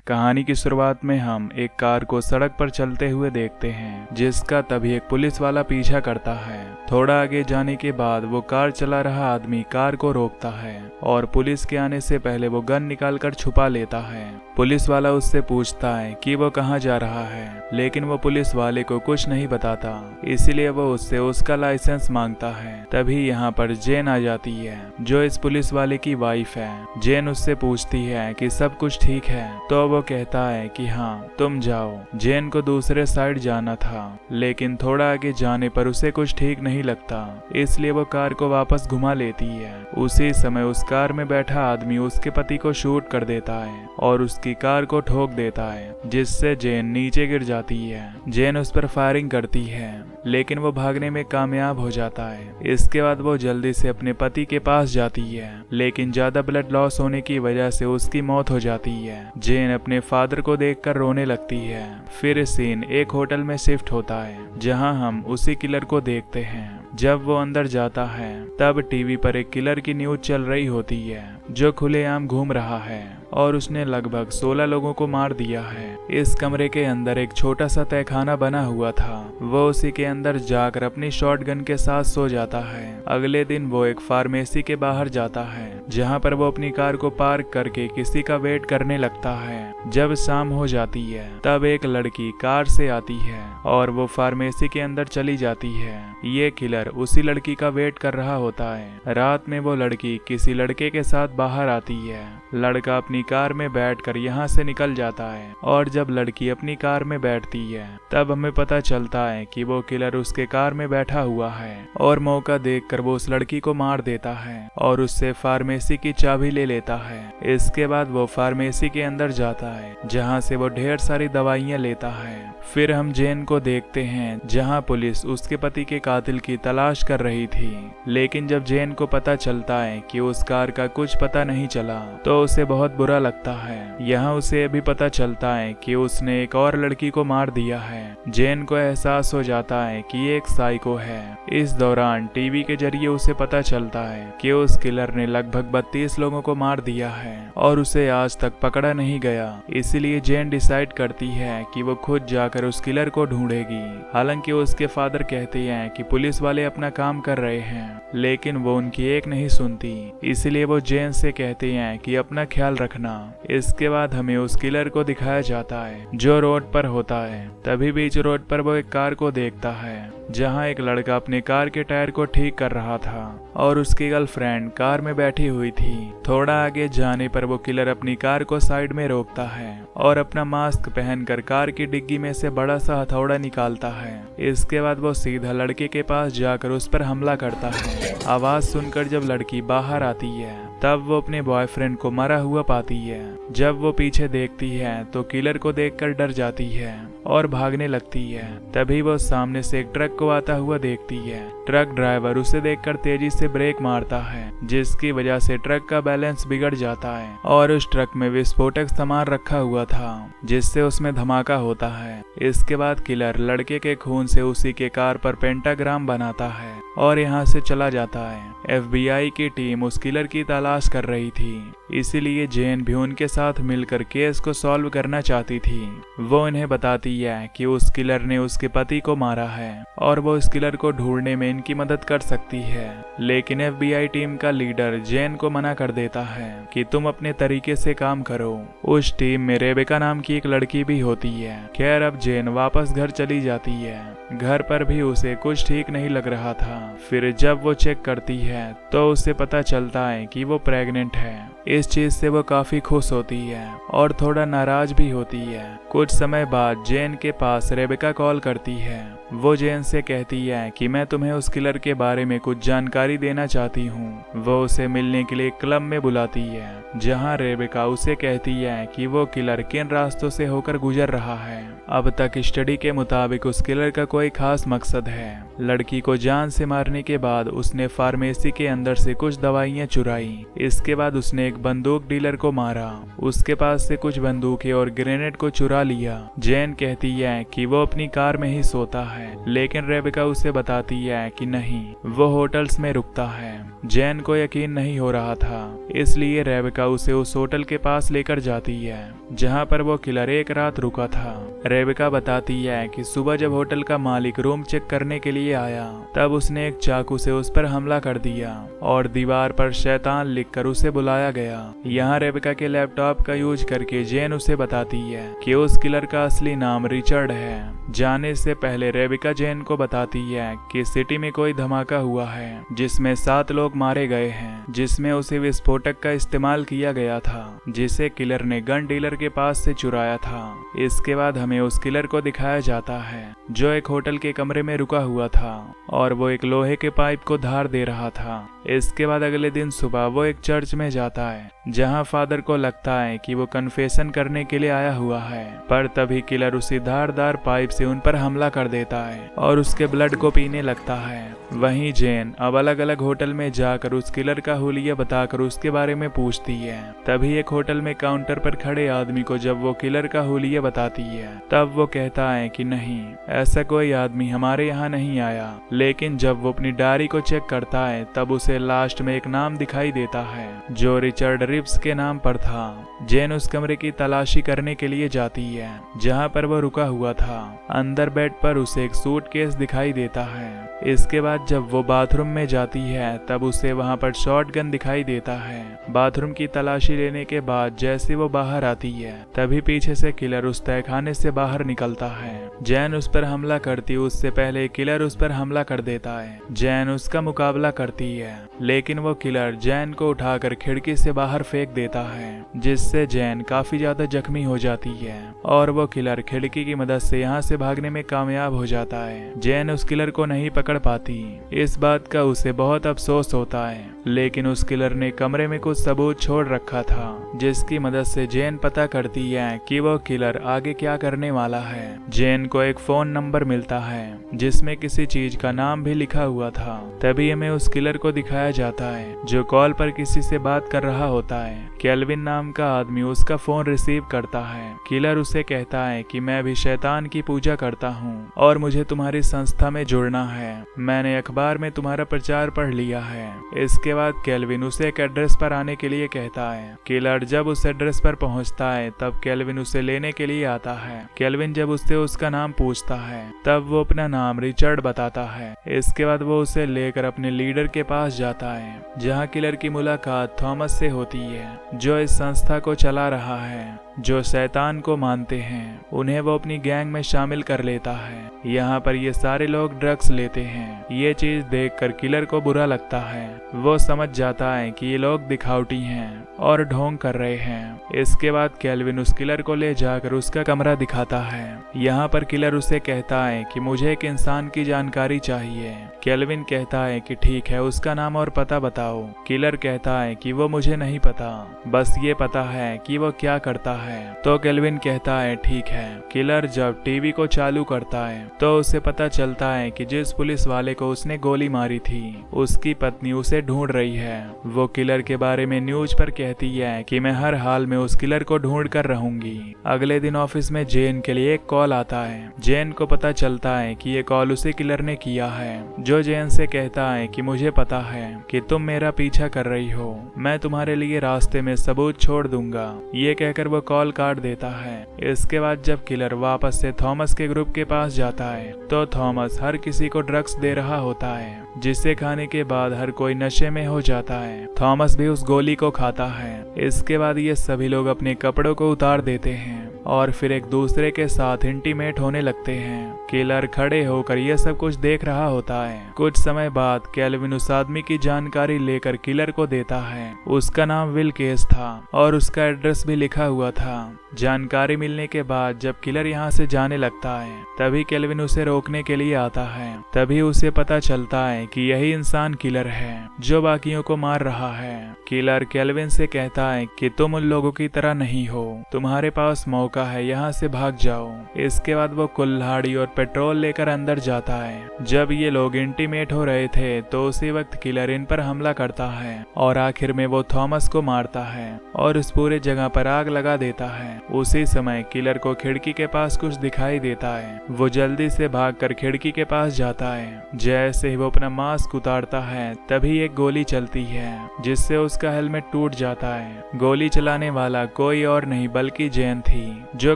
कहानी की शुरुआत में हम एक कार को सड़क पर चलते हुए देखते हैं, जिसका तभी एक पुलिस वाला पीछा करता है। थोड़ा आगे जाने के बाद वो कार चला रहा आदमी कार को रोकता है और पुलिस के आने से पहले वो गन निकालकर छुपा लेता है। पुलिस वाला उससे पूछता है कि वो कहाँ जा रहा है, लेकिन वो पुलिस वाले को कुछ नहीं बताता, इसीलिए वो उससे उसका लाइसेंस मांगता है। तभी यहाँ पर जेन आ जाती है, जो इस पुलिस वाले की वाइफ है। जेन उससे पूछती है कि सब कुछ ठीक है, तो वो कहता है कि हाँ तुम जाओ। जेन को दूसरे साइड जाना था, लेकिन थोड़ा आगे जाने पर उसे कुछ ठीक नहीं लगता, इसलिए वो कार को वापस घुमा लेती है। उसी समय उस कार में बैठा आदमी उसके पति को शूट कर देता है और उसकी कार को ठोक देता है, जिससे जेन नीचे गिर जाती है। जेन उस पर फायरिंग करती है, लेकिन वो भागने में कामयाब हो जाता है। इसके बाद वो जल्दी से अपने पति के पास जाती है, लेकिन ज्यादा ब्लड लॉस होने की वजह से उसकी मौत हो जाती है। जेन अपने फादर को देखकर रोने लगती है। फिर सीन एक होटल में शिफ्ट होता है, जहां हम उसी किलर को देखते हैं। जब वो अंदर जाता है, तब टीवी पर एक किलर की न्यूज चल रही होती है, जो खुलेआम घूम रहा है और उसने लगभग 16 लोगों को मार दिया है। इस कमरे के अंदर एक छोटा सा तहखाना बना हुआ था। वो उसी के अंदर जाकर अपनी शॉटगन के साथ सो जाता है। अगले दिन वो एक फार्मेसी के बाहर जाता है, जहां पर वो अपनी कार को पार्क करके किसी का वेट करने लगता है। जब शाम हो जाती है, तब एक लड़की कार से आती है और वो फार्मेसी के अंदर चली जाती है। ये किलर उसी लड़की का वेट कर रहा होता है। रात में वो लड़की किसी लड़के के साथ बाहर आती है। लड़का अपनी कार में बैठकर यहाँ से निकल जाता है और जब लड़की अपनी कार में बैठती है, तब हमें पता चलता है कि वो किलर उसके कार में बैठा हुआ है और मौका देखकर वो उस लड़की को मार देता है और उससे फार्मेसी की चाबी ले लेता है। इसके बाद वो फार्मेसी के अंदर जाता है, जहाँ से वो ढेर सारी दवाइयाँ लेता है। फिर हम जेन को देखते हैं, जहाँ पुलिस उसके पति के कातिल की तलाश कर रही थी, लेकिन जब जेन को पता चलता है कि उस कार का कुछ पता नहीं चला, तो उसे बहुत बुरा लगता है। यहाँ उसे अभी पता चलता है कि उसने एक और लड़की को मार दिया है। जेन को एहसास हो जाता है कि ये एक साइको है। इस दौरान टीवी के जरिए उसे पता चलता है कि उस किलर ने लगभग 32 लोगों को मार दिया है और उसे आज तक पकड़ा नहीं गया। इसीलिए जेन डिसाइड करती है कि वो खुद जाकर उस किलर को ढूंढेगी। हालांकि उसके फादर कहते हैं कि पुलिस वाले अपना काम कर रहे हैं, लेकिन वो उनकी एक नहीं सुनती। इसलिए वो जेन से कहते हैं कि अपना ख्याल रखना। इसके बाद हमें उस किलर को दिखाया जाता है, जो रोड पर होता है। तभी बीच रोड पर वो एक कार को देखता है, जहां एक लड़का अपने कार के टायर को ठीक कर रहा था और उसकी गर्लफ्रेंड कार में बैठी हुई थी। थोड़ा आगे जाने पर वो किलर अपनी कार को साइड में रोकता है और अपना मास्क पहनकर कार की डिग्गी में से बड़ा सा हथौड़ा निकालता है। इसके बाद वो सीधा लड़के के पास जाकर उस पर हमला करता है। आवाज सुनकर जब लड़की बाहर आती है, तब वो अपने बॉयफ्रेंड को मरा हुआ पाती है। जब वो पीछे देखती है, तो किलर को देखकर डर जाती है और भागने लगती है। तभी वो सामने से एक ट्रक को आता हुआ देखती है। ट्रक ड्राइवर उसे देखकर तेजी से ब्रेक मारता है, जिसकी वजह से ट्रक का बैलेंस बिगड़ जाता है और उस ट्रक में विस्फोटक सामान रखा हुआ था, जिससे उसमें धमाका होता है। इसके बाद किलर लड़के के खून से उसी के कार पर पेंटाग्राम बनाता है और यहाँ से चला जाता है। FBI की टीम उस किलर की तलाश कर रही थी, इसीलिए जेन भी उनके साथ मिलकर केस को सॉल्व करना चाहती थी। वो इन्हें बताती है कि उस किलर ने उसके पति को मारा है और वो उस किलर को ढूंढने में इनकी मदद कर सकती है। लेकिन FBI टीम का लीडर जेन को मना कर देता है कि तुम अपने तरीके से काम करो। उस टीम में रेबेका नाम की एक लड़की भी होती है। खैर, अब जेन वापस घर चली जाती है। घर पर भी उसे कुछ ठीक नहीं लग रहा था। फिर जब वो चेक करती है, तो उसे पता चलता है कि वो प्रेग्नेंट है। इस चीज से वो काफी खुश होती है और थोड़ा नाराज भी होती है। कुछ समय बाद जेन के पास रेबेका कॉल करती है। वो जेन से कहती है कि मैं तुम्हें उस किलर के बारे में कुछ जानकारी देना चाहती हूँ। वो उसे मिलने के लिए क्लब में बुलाती है, जहाँ रेबेका उसे कहती है कि वो किलर किन रास्तों से होकर गुजर रहा है। अब तक स्टडी के मुताबिक उस किलर का कोई खास मकसद है, लड़की को जान से मारने के बाद उसने फार्मेसी के अंदर से कुछ दवाइयां चुराई। इसके बाद उसने एक बंदूक डीलर को मारा, उसके पास से कुछ बंदूकें और ग्रेनेड को चुरा लिया। जैन कहती है कि वो अपनी कार में ही सोता है, लेकिन रेबेका उसे बताती है कि नहीं, वो होटल्स में रुकता है। जैन को यकीन नहीं हो रहा था, इसलिए रेबेका उसे उस होटल के पास लेकर जाती है जहां पर वो किलर एक रात रुका था। रेबेका बताती है कि सुबह जब होटल का मालिक रूम चेक करने के लिए आया, तब उसने एक चाकू से उस पर हमला कर दिया और दीवार पर शैतान लिखकर उसे बुलाया गया। यहाँ रेबेका के लैपटॉप का यूज करके जैन उसे बताती है कि उस किलर का असली नाम रिचर्ड है। जाने से पहले रेबेका जैन को बताती है कि सिटी में कोई धमाका हुआ है जिसमें 7 लोग मारे गए हैं, जिसमें उसे विस्फोटक का इस्तेमाल किया गया था जिसे किलर ने गन डीलर के पास से चुराया था। इसके बाद हमें उस किलर को दिखाया जाता है जो एक होटल के कमरे में रुका हुआ था और वो एक लोहे के पाइप को धार दे रहा था। इसके बाद अगले दिन सुबह वो एक चर्च में जाता है जहां फादर को लगता है कि वो कन्फेशन करने के लिए आया हुआ है, पर तभी किलर उसी धारदार पाइप से उन पर हमला कर देता है और उसके ब्लड को पीने लगता है। वहीं जैन अब अलग अलग होटल में जाकर उस किलर का हुलिया बताकर उसके बारे में पूछती है। तभी एक होटल में काउंटर पर खड़े आदमी को जब वो किलर का हुलिया बताती है, तब वो कहता है कि नहीं, ऐसा कोई आदमी हमारे यहाँ नहीं आया। लेकिन जब वो अपनी डायरी को चेक करता है, तब उसे लास्ट में एक नाम दिखाई देता है जो रिचर्ड रिप्स के नाम पर था। जैन उस कमरे की तलाशी करने के लिए जाती है जहाँ पर वो रुका हुआ था। अंदर बेड पर उसे एक सूटकेस दिखाई देता है। इसके बाद जब वो बाथरूम में जाती है, तब उसे वहां पर शॉटगन दिखाई देता है। बाथरूम की तलाशी लेने के बाद जैसे वो बाहर आती है, तभी पीछे से किलर उस तहखाने से बाहर निकलता है। जैन उस पर हमला करती उससे पहले किलर उस पर हमला कर देता है। जैन उसका मुकाबला करती है, लेकिन वो किलर जैन को उठाकर खिड़की से बाहर फेंक देता है, जिससे जैन काफी ज्यादा जख्मी हो जाती है और वो किलर खिड़की की मदद से यहाँ से भागने में कामयाब हो जाता है। जैन उस किलर को नहीं पकड़ पाती। इस बात का उसे बहुत अफसोस होता है, लेकिन उस किलर ने कमरे में कुछ सबूत छोड़ रखा था जिसकी मदद से जैन पता करती है कि वो किलर आगे क्या करने वाला है। जैन को एक फोन नंबर मिलता है जिसमें किसी चीज का नाम भी लिखा हुआ था। तभी हमें उस किलर को दिखाया जाता है जो कॉल पर किसी से बात कर रहा होता है। केल्विन नाम का आदमी उसका फोन रिसीव करता है। किलर उसे कहता है कि मैं भी शैतान की पूजा करता हूँ और मुझे तुम्हारी संस्था में जुड़ना है। मैंने अखबार में तुम्हारा प्रचार पढ़ लिया है। इसके बाद केल्विन उसे एक एड्रेस पर आने के लिए कहता है। किलर जब उस एड्रेस पर पहुंचता है, तब केल्विन उसे लेने के लिए आता है। केल्विन जब उससे उसका नाम पूछता है, तब वो अपना नाम रिचर्ड बताता है। इसके बाद वो उसे लेकर अपने लीडर के पास जाता है, जहाँ किलर की मुलाकात थॉमस से होती है जो इस संस्था को चला रहा है, जो शैतान को मानते हैं। उन्हें वो अपनी गैंग में शामिल कर लेता है। यहाँ पर ये सारे लोग ड्रग्स लेते हैं। ये चीज देखकर किलर को बुरा लगता है। वो समझ जाता है कि ये लोग दिखावटी हैं और ढोंग कर रहे हैं। इसके बाद केल्विन उस किलर को ले जाकर उसका कमरा दिखाता है। यहाँ पर किलर उसे कहता है कि मुझे एक इंसान की जानकारी चाहिए। केल्विन कहता है कि ठीक है, उसका नाम और पता बताओ। किलर कहता है कि वो मुझे नहीं पता, बस ये पता है कि वो क्या करता है। तो केल्विन कहता है ठीक है। किलर जब टीवी को चालू करता है, तो उसे पता चलता है कि जिस पुलिस वाले को उसने गोली मारी थी, उसकी पत्नी उसे ढूंढ रही है। वो किलर के बारे में न्यूज पर कहती है कि मैं हर हाल में उस किलर को ढूंढ कर रहूंगी। अगले दिन ऑफिस में जेन के लिए एक कॉल आता है। जेन को पता चलता है कि ये कॉल उसे किलर ने किया है, जो जेन से कहता है कि मुझे पता है कि तुम मेरा पीछा कर रही हो, मैं तुम्हारे लिए रास्ते में सबूत छोड़ दूंगा। ये कहकर वो कॉल काट देता है। इसके बाद जब किलर वापस से थॉमस के ग्रुप के पास जाता है, तो थॉमस हर किसी को ड्रग्स दे रहा होता है, जिसे खाने के बाद हर कोई नशे में हो जाता है। थॉमस भी उस गोली को खाता है। इसके बाद ये सभी लोग अपने कपड़ों को उतार देते हैं और फिर एक दूसरे के साथ इंटीमेट होने लगते हैं। किलर खड़े होकर यह सब कुछ देख रहा होता है। कुछ समय बाद केल्विन उस आदमी की जानकारी लेकर किलर को देता है। उसका नाम विल केस था और उसका एड्रेस भी लिखा हुआ था। जानकारी मिलने के बाद जब किलर यहाँ से जाने लगता है, तभी केल्विन उसे रोकने के लिए आता है। तभी उसे पता चलता है कि यही इंसान किलर है जो बाकियों को मार रहा है। किलर केल्विन से कहता है कि तुम उन लोगों की तरह नहीं हो, तुम्हारे पास मौका है, यहाँ से भाग जाओ। इसके बाद वो कुल्हाड़ी और पेट्रोल लेकर अंदर जाता है। जब ये लोग इंटीमेट हो रहे थे तो उसी वक्त किलर इन पर हमला करता है और आखिर में वो थॉमस को मारता है और उस पूरे जगह पर आग लगा देता है। उसी समय किलर को खिड़की के पास कुछ दिखाई देता है। वो जल्दी से भागकर खिड़की के पास जाता है। जैसे ही वो अपना मास्क उतारता है तभी एक गोली चलती है जिससे उसका हेलमेट टूट जाता है। गोली चलाने वाला कोई और नहीं बल्कि जेन थी, जो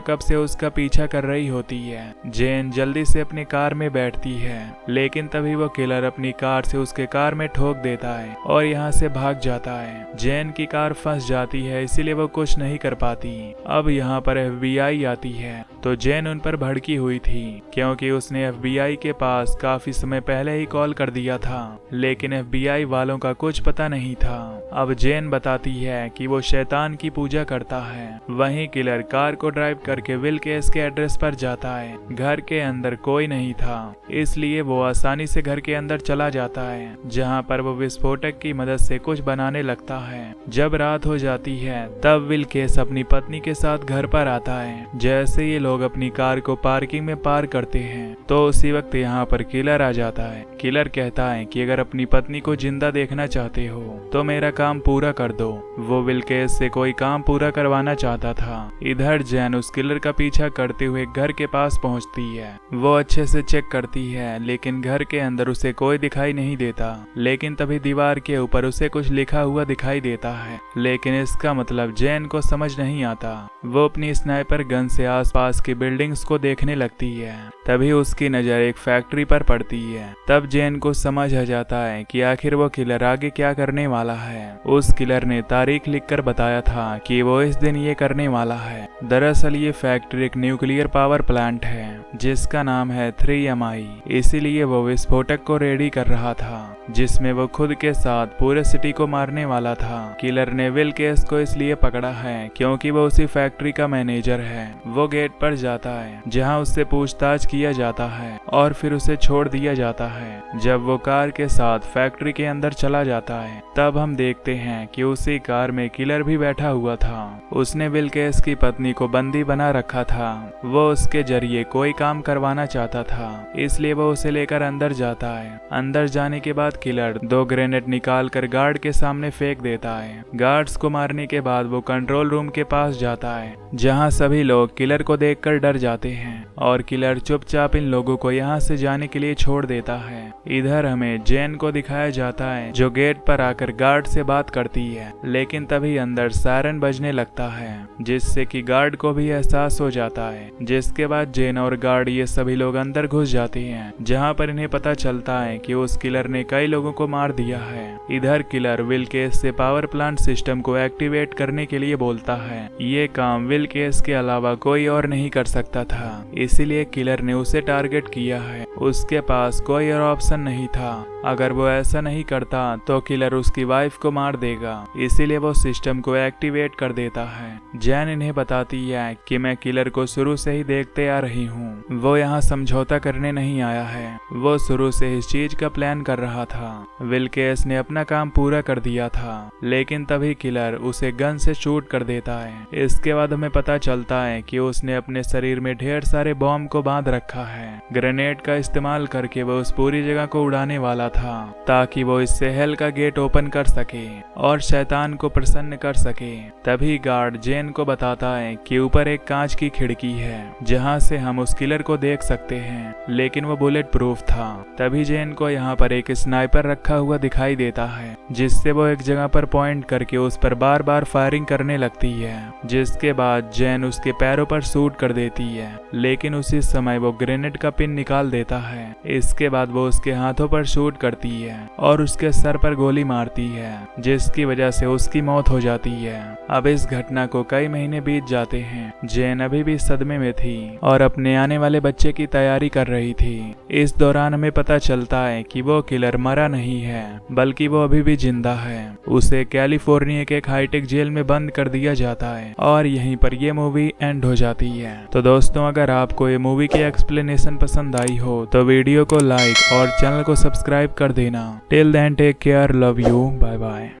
कब से उसका पीछा कर रही होती है। जेन जल्दी से अपनी कार में बैठती है, लेकिन तभी वो किलर अपनी कार से उसके कार में ठोक देता है और यहाँ से भाग जाता है। जेन की कार फंस जाती है, इसीलिए वो कुछ नहीं कर पाती। अब यहाँ पर FBI आती है तो जेन उन पर भड़की हुई थी क्योंकि उसने FBI के पास काफी समय पहले ही कॉल कर दिया था, लेकिन FBI वालों का कुछ पता नहीं था। अब जेन बताती है कि वो शैतान की पूजा करता है। वहीं किलर कार को ड्राइव करके विल केस के एड्रेस पर जाता है। घर के अंदर कोई नहीं था, इसलिए वो आसानी से घर के अंदर चला जाता है, जहां पर वो विस्फोटक की मदद से कुछ बनाने लगता है। जब रात हो जाती है तब विल केस अपनी पत्नी के साथ घर पर आता है। जैसे ये लोग अपनी कार को पार्किंग में पार्क करते हैं तो उसी वक्त यहाँ पर किलर आ जाता है। किलर कहता है कि अगर अपनी पत्नी को जिंदा देखना चाहते हो तो मेरा काम पूरा कर दो। वो विल केस से कोई काम पूरा करवाना चाहता था। इधर जैन उस किलर का पीछा करते हुए घर के पास पहुंचती है। वो अच्छे से चेक करती है लेकिन घर के अंदर उसे कोई दिखाई नहीं देता। लेकिन तभी दीवार के ऊपर उसे कुछ लिखा हुआ दिखाई देता है, लेकिन इसका मतलब जैन को समझ नहीं आता। वो अपनी स्नाइपर गन से आसपास की बिल्डिंग्स को देखने लगती है। तभी उसकी नजर एक फैक्ट्री पर पड़ती है। तब जैन को समझ आ जाता है कि आखिर वो किलर आगे क्या करने वाला है। उस किलर ने तारीख लिखकर बताया था कि वो इस दिन ये करने वाला है। दरअसल ये फैक्ट्री एक न्यूक्लियर पावर प्लांट है जिसका नाम है 3MI। इसीलिए वो विस्फोटक को रेडी कर रहा था जिसमें वो खुद के साथ पूरे सिटी को मारने वाला था। किलर ने विल केस को इसलिए पकड़ा है क्योंकि वो उसी फैक्ट्री का मैनेजर है। वो गेट पर जाता है जहां उससे पूछताछ किया जाता है और फिर उसे छोड़ दिया जाता है। जब वो कार के साथ फैक्ट्री के अंदर चला जाता है तब हम देखते हैं कि उसी कार में किलर भी बैठा हुआ था। उसने विल केस की पत्नी को बंदी बना रखा था। वो उसके जरिए कोई काम करवाना चाहता था, इसलिए वो उसे लेकर अंदर जाता है। अंदर जाने के बाद किलर 2 ग्रेनेड निकाल कर गार्ड के सामने फेंक देता है। गार्ड्स को मारने के बाद वो कंट्रोल रूम के पास जाता है जहां सभी लोग किलर को देखकर डर जाते हैं और किलर चुपचाप इन लोगों को यहां से जाने के लिए छोड़ देता है। इधर हमें जेन को दिखाया जाता है जो गेट पर आकर गार्ड से बात करती है, लेकिन तभी अंदर सायरन बजने लगता है जिससे कि गार्ड को भी एहसास हो जाता है। जिसके बाद जेन और गार्ड ये सभी लोग अंदर घुस जाते हैं जहां पर इन्हें पता चलता है कि उस किलर ने कई लोगों को मार दिया है। इधर किलर विल केस से पावर प्लांट सिस्टम को एक्टिवेट करने के लिए बोलता है। ये काम विल केस के अलावा कोई और नहीं कर सकता था, इसीलिए किलर ने उसे टारगेट किया है। उसके पास कोई और ऑप्शन नहीं था। अगर वो ऐसा नहीं करता तो किलर उसकी वाइफ को मार देगा, इसीलिए वो सिस्टम को एक्टिवेट कर देता है। जैन इन्हें बताती है कि मैं किलर को शुरू से ही देखते आ रही हूँ। वो यहाँ समझौता करने नहीं आया है, वो शुरू से इस चीज का प्लान कर रहा था। विल केस ने अपना काम पूरा कर दिया था, लेकिन तभी किलर उसे गन से शूट कर देता है। इसके बाद हमें पता चलता है कि उसने अपने शरीर में ढेर सारे बॉम्ब को बांध रखा है। ग्रेनेड का इस्तेमाल करके वो उस पूरी जगह को उड़ाने वाला था ताकि वो इससे हेल का गेट ओपन कर सके और शैतान को प्रसन्न कर सके। तभी गार्ड जेन को बताता है कि ऊपर एक कांच की खिड़की है जहां से हम उस किलर को देख सकते हैं, लेकिन वो बुलेट प्रूफ था। तभी जेन को यहाँ पर एक स्नाइपर रखा हुआ दिखाई देता है जिससे वो एक जगह पर पॉइंट करके उस पर बार बार फायरिंग करने लगती है। जिसके बाद जेन उसके पैरों पर शूट कर देती है, लेकिन उसी समय वो ग्रेनेड का पिन निकाल देता है। इसके बाद वो उसके हाथों पर शूट करती है और उसके सर पर गोली मारती है, जिसकी वजह से उसकी मौत हो जाती है। अब इस घटना को कई महीने बीत जाते हैं। जेन अभी भी सदमे में थी और अपने आने वाले बच्चे की तैयारी कर रही थी। इस दौरान हमें पता चलता है कि वो किलर मरा नहीं है, बल्कि वो अभी भी जिंदा है। उसे कैलिफोर्निया के एक हाईटेक जेल में बंद कर दिया जाता है और यहीं पर ये मूवी एंड हो जाती है। तो दोस्तों, अगर आपको ये मूवी की एक्सप्लेनेशन पसंद आई हो तो वीडियो को लाइक और चैनल को सब्सक्राइब कर देना। Till then take care, love you, bye bye.